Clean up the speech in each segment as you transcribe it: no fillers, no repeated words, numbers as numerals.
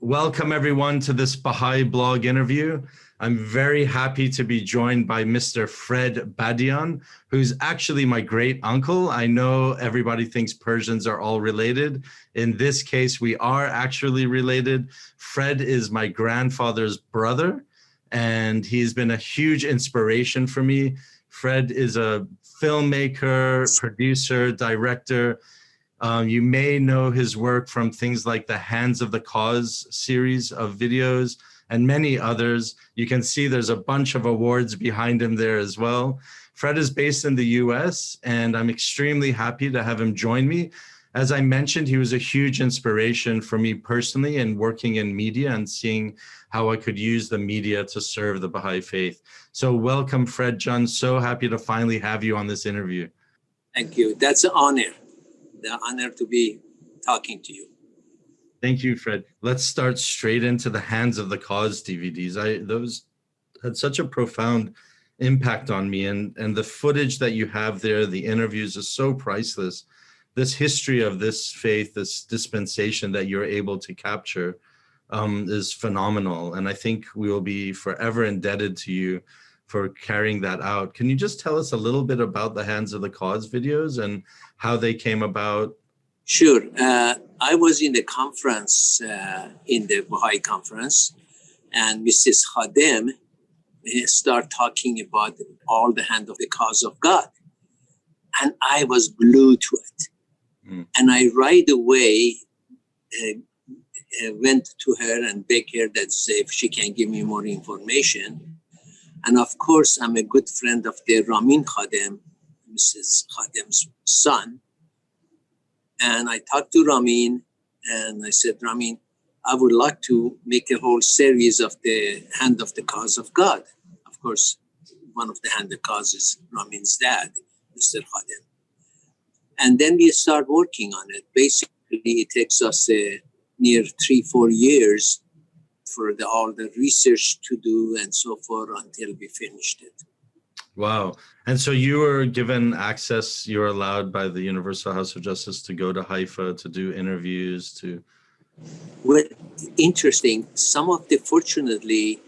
welcome everyone to this Baha'i blog interview. I'm very happy to be joined by Mr. Fred Badiyan, who's actually my great uncle. I know everybody thinks Persians are all related. In this case, we are actually related. Fred is my grandfather's brother, and he's been a huge inspiration for me. Fred is a filmmaker, producer, director. You may know his work from things like the Hands of the Cause series of videos and many others. You can see there's a bunch of awards behind him there as well. Fred is based in the US, and I'm extremely happy to have him join me. As I mentioned, he was a huge inspiration for me personally in working in media and seeing how I could use the media to serve the Baha'i faith. So welcome, Fred John. So happy to finally have you on this interview. Thank you. That's an honor. The honor to be talking to you. Thank you, Fred. Let's start straight into the Hands of the Cause DVDs. Those had such a profound impact on me, and the footage that you have there, the interviews, is so priceless. This history of this faith, this dispensation that you're able to capture is phenomenal, and I think we will be forever indebted to you for carrying that out. Can you just tell us a little bit about the Hands of the Cause videos and how they came about? Sure. I was in the conference, in the Baha'i conference, and Mrs. Khanem started talking about all the Hand of the Cause of God. And I was glued to it. And I right away went to her and begged her that if she can give me more information. And of course, I'm a good friend of the Ramin Khanem, Mrs. Khadem's son. And I talked to Ramin, and I said, Ramin, I would like to make a whole series of the Hand of the Cause of God. Of course, one of the Hand of the Cause is Ramin's dad, Mr. Khadem. And then we start working on it. Basically, it takes us near 3-4 years for all the research to do and so forth until we finished it. Wow. And so you were given access, you were allowed by the Universal House of Justice to go to Haifa, to do interviews, to... Well, interesting. Some of the, fortunately,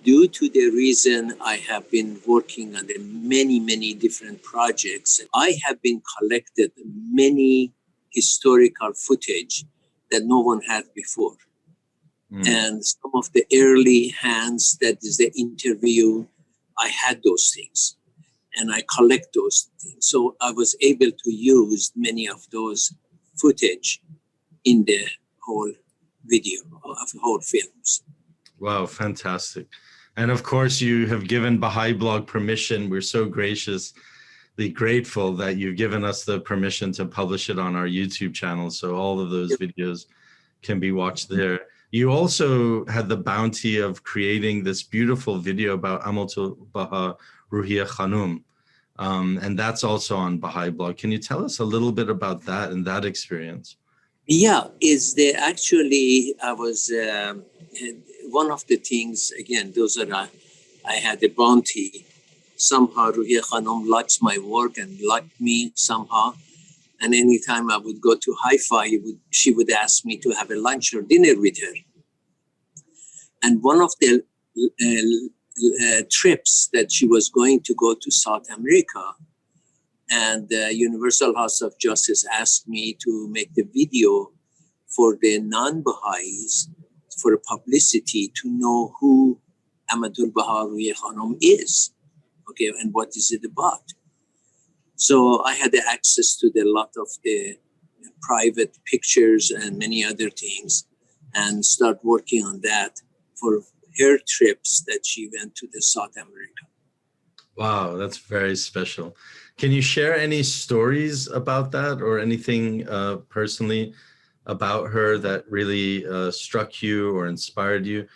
due to the reason I have been working on the many different projects, I have been collected many historical footage that no one had before. And some of the early hands, that is the interview, I had those things and I collect those things. So I was able to use many of those footage in the whole video, of the whole films. Wow, fantastic. And of course, you have given Baha'i Blog permission. We're so graciously grateful that you've given us the permission to publish it on our YouTube channel. So all of those videos can be watched there. You also had the bounty of creating this beautiful video about Abdu'l-Baha, Ruhiyyih Khanom, and that's also on Baha'i Blog. Can you tell us a little bit about that and that experience? Yeah, actually, I was, one of the things, again, those are, I had a bounty. Somehow Ruhiyyih Khanom likes my work and liked me somehow. And anytime I would go to Haifa, she would ask me to have a lunch or dinner with her. And one of the trips that she was going to go to South America, and the Universal House of Justice asked me to make the video for the non-Baha'is for publicity to know who Abdu'l-Baha Ruhiyyih Khanom is, okay, and what is it about. So I had the access to a lot of the private pictures and many other things, and start working on that for her trips that she went to the South America. Wow, that's very special. Can you share any stories about that or anything personally about her that really struck you or inspired you?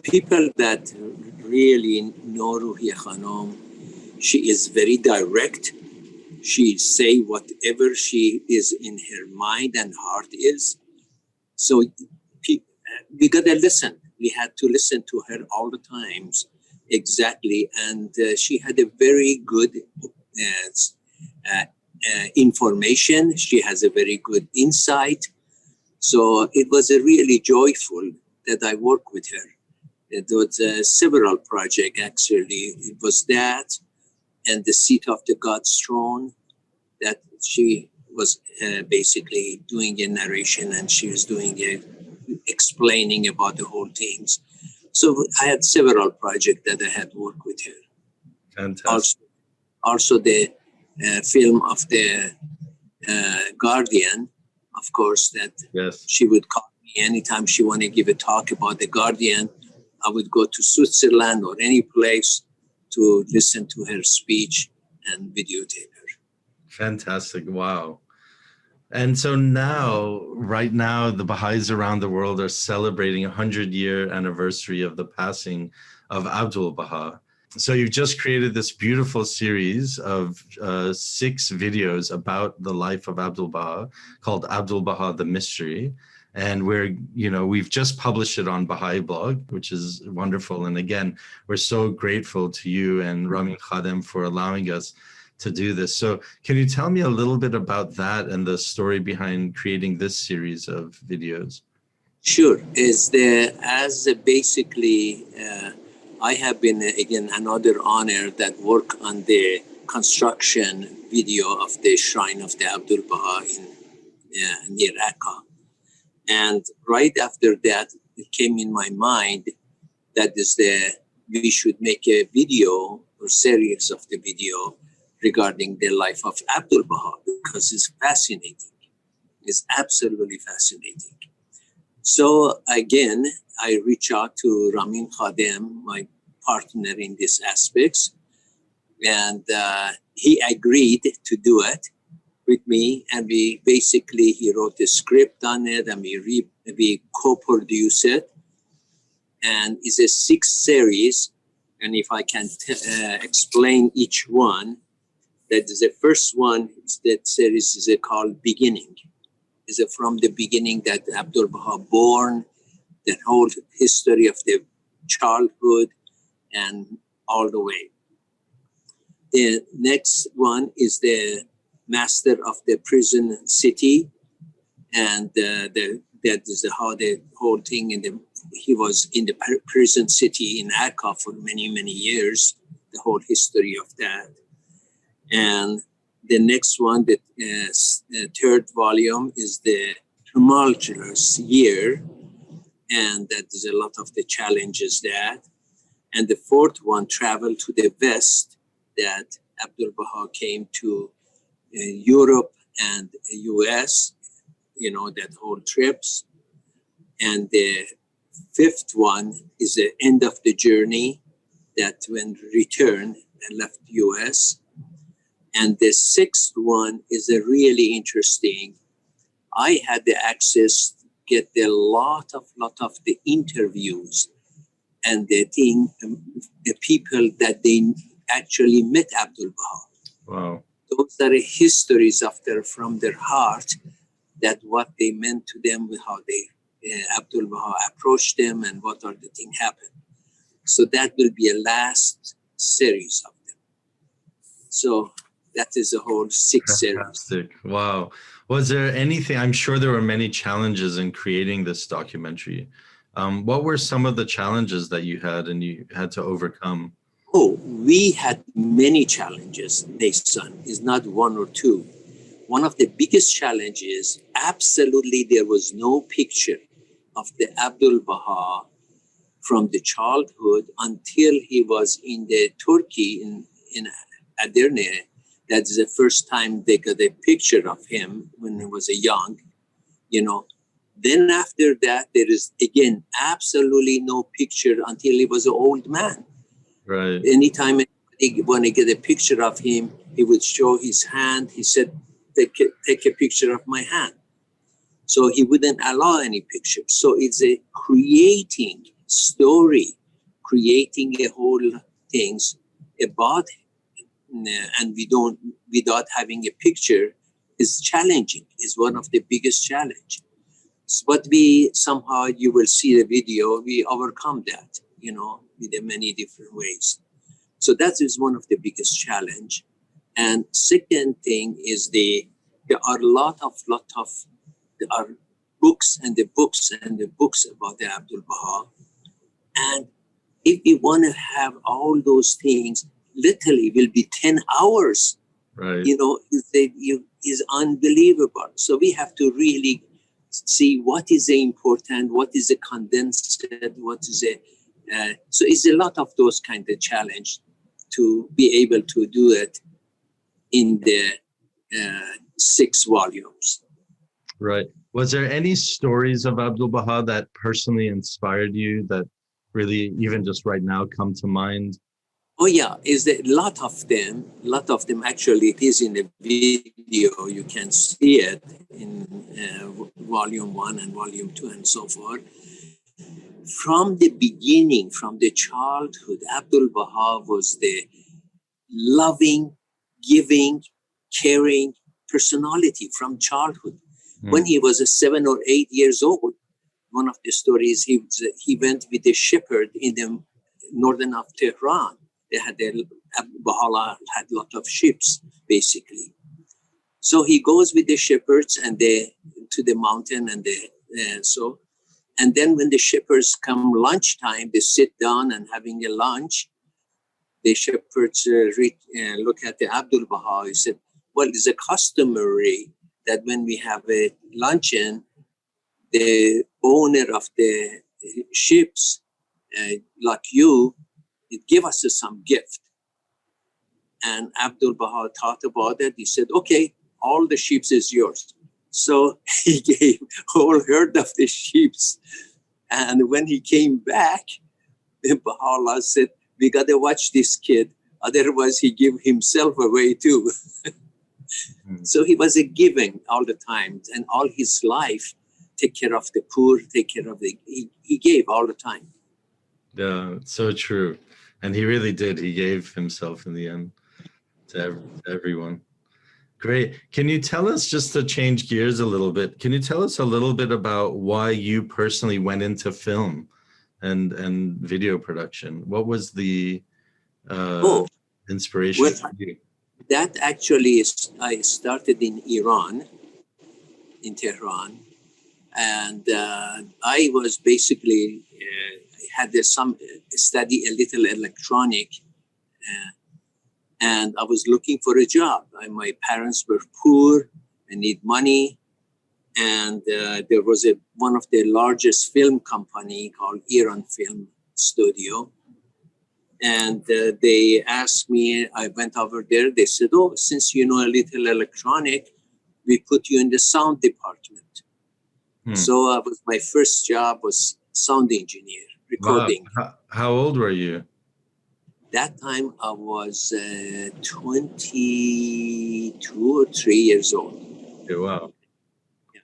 People that really know Ruhiyyih Khanom, she is very direct. She say whatever she is in her mind and heart is. So we got to listen. We had to listen to her all the times, exactly. And she had a very good information. She has a very good insight. So it was a really joyful that I work with her. It was several projects, actually. It was that and the seat of the God's throne that she was basically doing a narration, and she was doing explaining about the whole things. So I had several projects that I had worked with her. Fantastic. Also the film of the Guardian, of course, that Yes. she would call me anytime she wanted to give a talk about the Guardian. I would go to Switzerland or any place to listen to her speech and videotape her. Fantastic. Wow. And so now, right now, the Baha'is around the world are celebrating a 100-year anniversary of the passing of Abdu'l-Baha. So you've just created this beautiful series of 6 videos about the life of Abdu'l-Baha called Abdu'l-Baha, the Mystery. And we've just published it on Baha'i blog, which is wonderful. And again, we're so grateful to you and Ruhiyyih Khanom for allowing us to do this. So can you tell me a little bit about that and the story behind creating this series of videos? Sure. I have been, again, another honor that work on the construction video of the shrine of the Abdu'l-Baha near Akka. And right after that, it came in my mind that we should make a video or series of the video regarding the life of Abdu'l-Baha, because it's fascinating. It's absolutely fascinating. So again, I reach out to Ruhiyyih Khanom, my partner in these aspects, and he agreed to do it with me. And he wrote a script on it, and we co-produce it. And it's a 6 series. And if I can explain each one, that is the first one, that series is called Beginning. Is from the beginning that Abdu'l-Baha born, the whole history of the childhood and all the way. The next one is the master of the prison city, and that is how the whole thing he was in the prison city in Akka for many, many years, the whole history of that. And the next one, the 3rd volume, is the tumultuous year, and that is a lot of the challenges that. And the 4th one, travel to the West, that Abdu'l-Baha came to Europe and US, that whole trips. And the 5th one is the end of the journey, that when returned and left US. And the 6th one is a really interesting. I had the access to get a lot of the interviews and the people that they actually met Abdu'l-Baha. Wow. Those are histories from their heart, that what they meant to them, how they Abdu'l-Baha approached them, and what are the things happened. So that will be a last series of them. So that is a whole 6 series. Fantastic. Wow. Was there anything, I'm sure there were many challenges in creating this documentary. What were some of the challenges that you had and you had to overcome? Oh, we had many challenges, Nathan. It's not 1 or 2. One of the biggest challenges, absolutely there was no picture of the Abdu'l-Baha from the childhood until he was in the Turkey in Edirne. That's the first time they got a picture of him when he was young, Then after that, there is, again, absolutely no picture until he was an old man. Right. Anytime anybody want to get a picture of him, he would show his hand. He said, take a picture of my hand. So he wouldn't allow any pictures. So it's a creating story, creating a whole things about him. And without having a picture is challenging, is one of the biggest challenge. But somehow you will see the video, we overcome that, with many different ways. So that is one of the biggest challenge. And second thing is there are books and the books and the books about the Abdu'l-Baha. And if you want to have all those things, literally will be 10 hours. Right. You know, is unbelievable. So we have to really see what is important, what is a condensed, what is a, so it's a lot of those kind of challenge to be able to do it in the 6 volumes. Right. Was there any stories of Abdu'l-Baha that personally inspired you that really, even just right now, come to mind? Oh yeah, is a lot of them actually. It is in the video. You can see it in volume 1 and volume 2 and so forth. From the beginning, from the childhood, Abdu'l-Baha was the loving, giving, caring personality from childhood. When he was 7 or 8 years old, one of the stories, he went with a shepherd in the northern of Tehran. They had Baha'u'llah had a lot of sheep, basically. So he goes with the shepherds and to the mountain and then when the shepherds come lunchtime, they sit down and having a lunch. The shepherds look at the Abdu'l-Baha. He said, well, it's a customary that when we have a luncheon, the owner of the ships, like you, give us some gift. And Abdu'l-Baha thought about it. He said, okay, all the sheep is yours. So he gave whole herd of the sheep. And when he came back, Baha'u'llah said, we got to watch this kid. Otherwise, he gave himself away too. So he was a giving all the time. And all his life, take care of the poor, take care of he gave all the time. Yeah, so true. And he really did. He gave himself in the end to everyone. Great. Can you tell us, just to change gears a little bit, can you tell us a little bit about why you personally went into film and video production? What was the inspiration for you? That actually I started in Iran, in Tehran. And I was basically, had some study a little electronic, and I was looking for a job. My parents were poor and need money. And there was one of the largest film company called Iran Film Studio. And they asked me, I went over there. They said, oh, since you know a little electronic, we put you in the sound department. So my first job was sound engineer, recording. Wow. How old were you? That time I was 22 or 3 years old. Okay, wow. Yeah.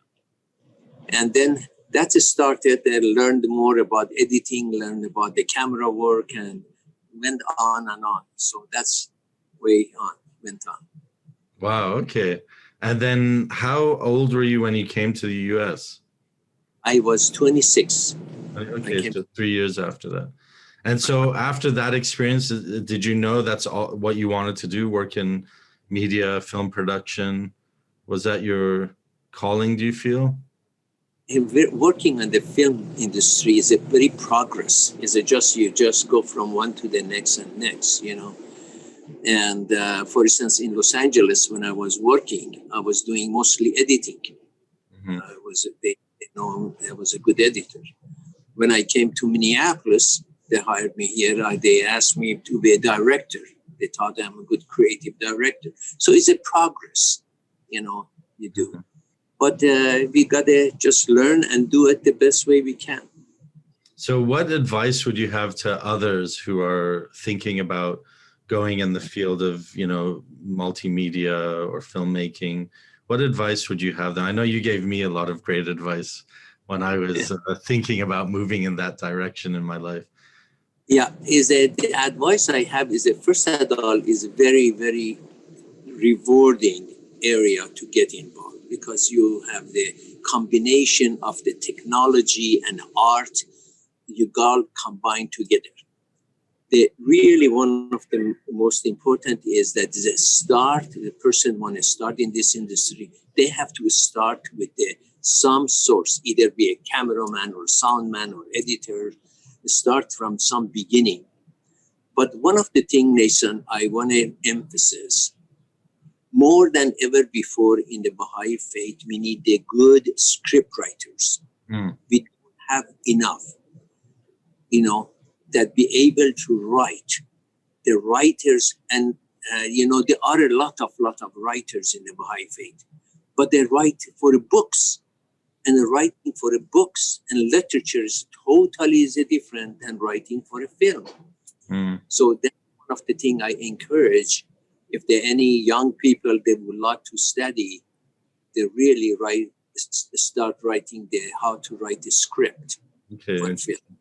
And then that started. I learned more about editing, learned about the camera work, and went on and on. So that's went on. Wow, okay. And then how old were you when you came to the US? I was 26. Okay, so 3 years after that. And so after that experience, did you know that's all what you wanted to do, work in media, film production? Was that your calling, do you feel? Working in the film industry is a very progress. You just go from one to the next and next, you know. And for instance, in Los Angeles, when I was working, I was doing mostly editing. I was a good editor. When I came to Minneapolis, they hired me here. They asked me to be a director. They thought I'm a good creative director. So it's a progress, you know, you do. But we got to just learn and do it the best way we can. So what advice would you have to others who are thinking about going in the field of, you know, multimedia or filmmaking? What advice would you have them? I know you gave me a lot of great advice when I was thinking about moving in that direction in my life. Yeah, the advice I have is that first of all is a very, very rewarding area to get involved because you have the combination of the technology and art, you all combine together. The really one of the most important is that the person want to start in this industry, they have to start with some source, either be a cameraman or sound man or editor, start from some beginning. But one of the things, Nathan, I want to emphasize, more than ever before in the Baha'i faith, we need the good script writers. We don't have enough, that be able to write. The writers, and there are a lot of writers in the Baha'i faith, but they write for books, and writing for books and literature is totally different than writing for a film. So that's one of the things I encourage. If there are any young people that would like to study, they really start writing how to write a script for a film.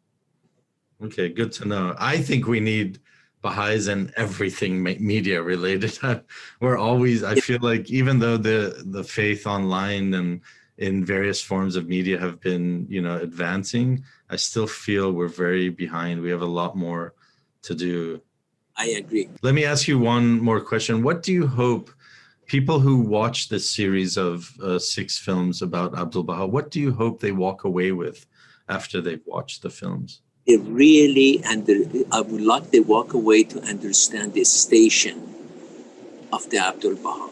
Okay, good to know. I think we need Baha'is in everything media related. I feel like even though the faith online and in various forms of media have been, advancing, I still feel we're very behind. We have a lot more to do. I agree. Let me ask you one more question. What do you hope people who watch this series of 6 films about Abdu'l-Baha, what do you hope they walk away with after they've watched the films? I would like to walk away to understand the station of the Abdu'l-Baha.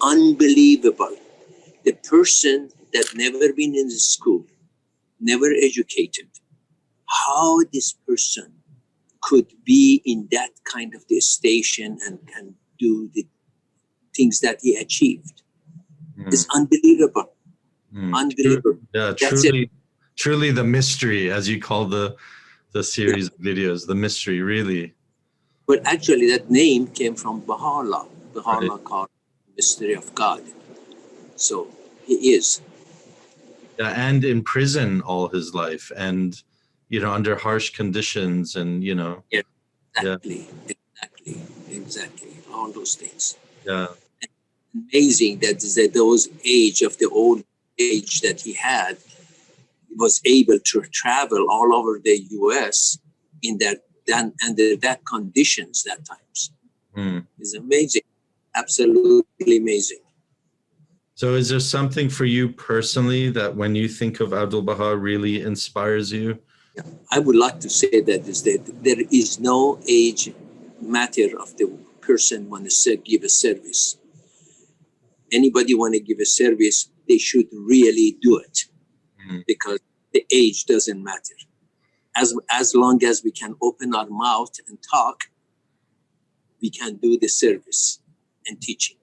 Unbelievable. The person that never been in the school, never educated, how this person could be in that kind of the station and can do the things that he achieved. It's unbelievable. Unbelievable. Yeah, truly the mystery, as you call the series of videos, the mystery, really. But actually that name came from Baha'u'llah. Baha'u'llah called mystery of God. So he is. Yeah, and in prison all his life, and under harsh conditions, and Yeah, exactly. All those things. Yeah. Amazing that those the old age that he had, was able to travel all over the US under that conditions that times. It's amazing. Absolutely amazing. So is there something for you personally that when you think of Abdu'l-Baha really inspires you? I would like to say that there is no age matter of the person want to give a service. Anybody want to give a service, they should really do it, because the age doesn't matter. As long as we can open our mouth and talk, we can do the service and teaching.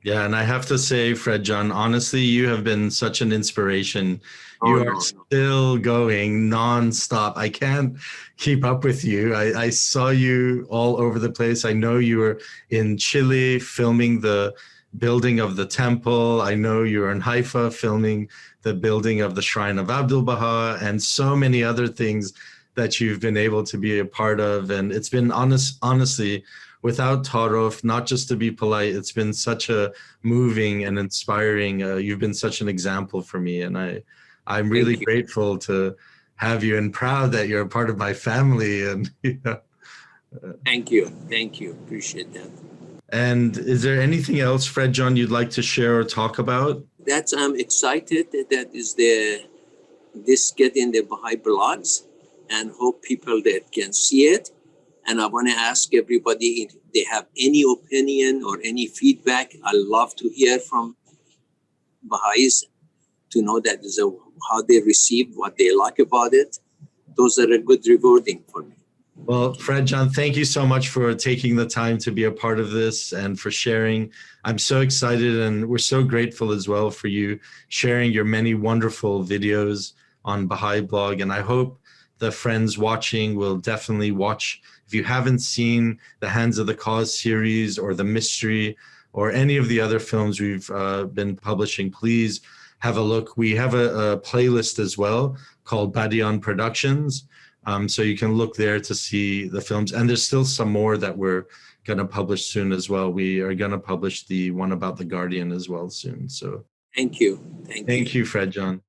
Yeah, and I have to say, Fred John, honestly, you have been such an inspiration. You are still going nonstop. I can't keep up with you. I saw you all over the place. I know you were in Chile filming the building of the temple. I know you were in Haifa filming the building of the Shrine of Abdu'l-Baha, and so many other things that you've been able to be a part of. And it's been honestly, without Taruf, not just to be polite, it's been such a moving and inspiring. You've been such an example for me, and I'm really grateful to have you and proud that you're a part of my family. And Thank you, appreciate that. And is there anything else, Fred John, you'd like to share or talk about? I'm excited that is this get in the Baha'i blogs, and hope people that can see it. And I want to ask everybody if they have any opinion or any feedback. I love to hear from Baha'is to know that how they received, what they like about it. Those are a good rewarding for me. Well, Fred John, thank you so much for taking the time to be a part of this and for sharing. I'm so excited, and we're so grateful as well for you sharing your many wonderful videos on Baha'i Blog. And I hope the friends watching will definitely watch. If you haven't seen the Hands of the Cause series or The Mystery or any of the other films we've been publishing, please have a look. We have a playlist as well called Badiyan Productions. So you can look there to see the films. And there's still some more that we're going to publish soon as well. We are going to publish the one about the Guardian as well soon. So thank you. Thank you, Fred John.